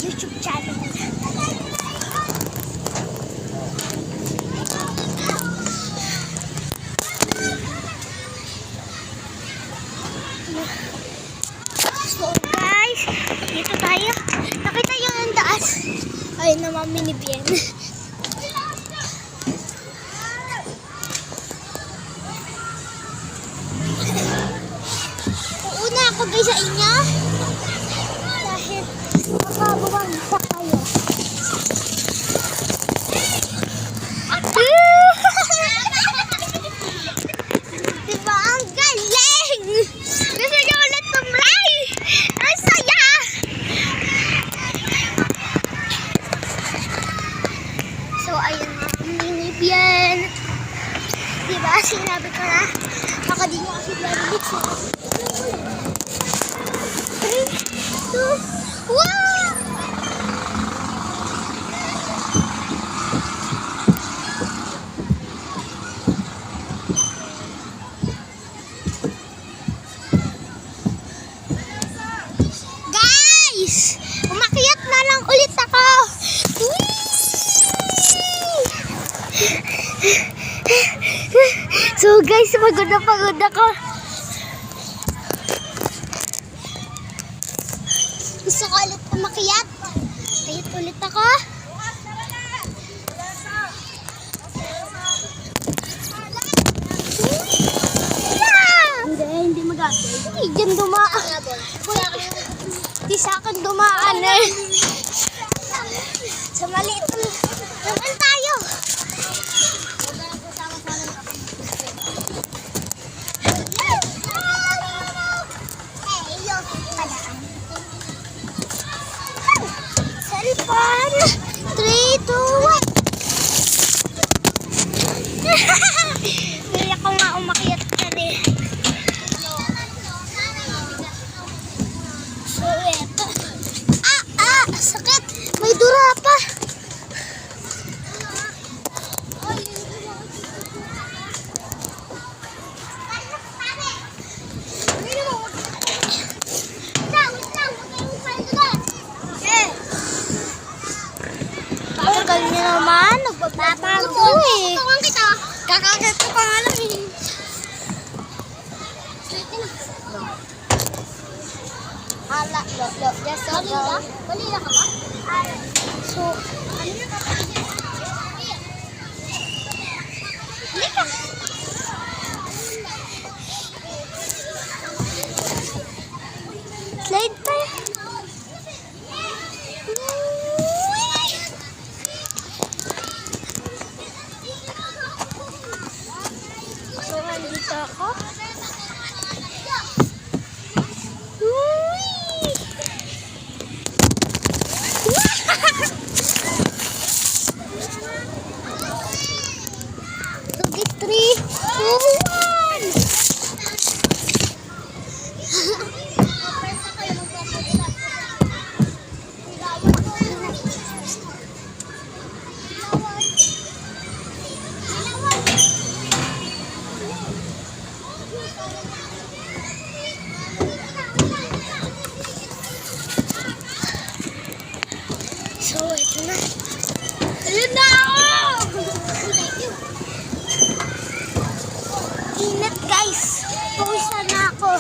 YouTube channel. So guys, dito tayo. Nakita yung ang taas. Ayun na mami ni Bien. Uuna ako guys sa inyo. Dahil makabuwang sa kayo. Diba ang galing? Gusto niyo ulit tumlay? Ang saya! So ayun na, mini Bien. Diba sinabi ko na, baka di nyo kasi blabit siya. 3, 2, 1! Guys! Umakyat na lang ulit ako! So guys, pagod ako. Gusto ko ulit umakyat. Ayot ulit ako. Hindi magagawin. Hindi dyan dumaan. Di sa akin dumaan eh. Sa maliit naman tayo. Cellphone. 3, 2, 1. Hindi ako nga umakyat na rin. So, eto. Sakit. May dura pa. Tagal niya naman. Nagbabago eh. Kakagat ko pa nga lang eh. Hala, lo. Just so go. Balila ka ba? So, ano na ka? Lika. Slide pa. So, nandito ako. So, ito na. Ayun na ako! Init guys. Pausa na ako.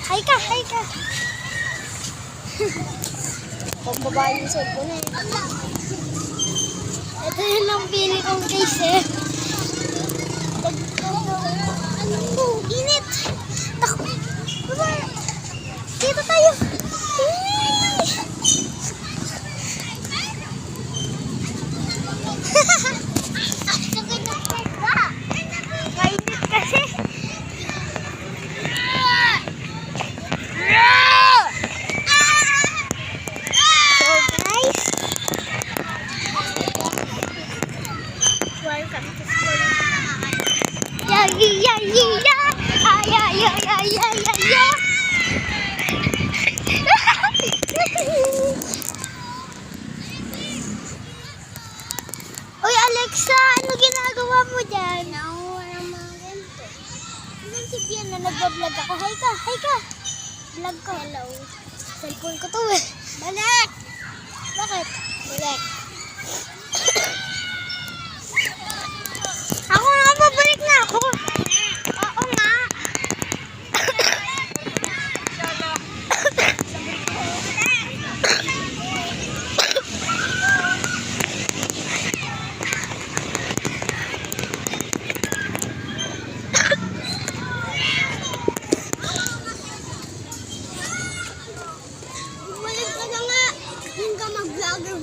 Hi ka, hi ka. Pagbabae yung cellphone eh. Ito yun ang pili kong case eh. Ano? Init! Takbo! Baba! Dito tayo! Mainit kasi! So guys, welcome to school. Yeah, yeah, yeah, yeah. Ah, yeah, yeah, yeah, yeah, yeah, yeah. Uy, Alexa, ano ginagawa mo dyan? Nakuha ng mga ganito. Ano si Bian na nagbablog ako? Hi ka, hi ka. Vlog ko. Hello. Cellphone ko to eh. Balik! Bakit? Balik. Ako nga, babalik na ako. Oo nga. Bumalik ka na nga. Hindi ka mag-vlogger.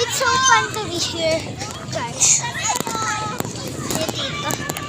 It's so fun to be here, guys. Dito.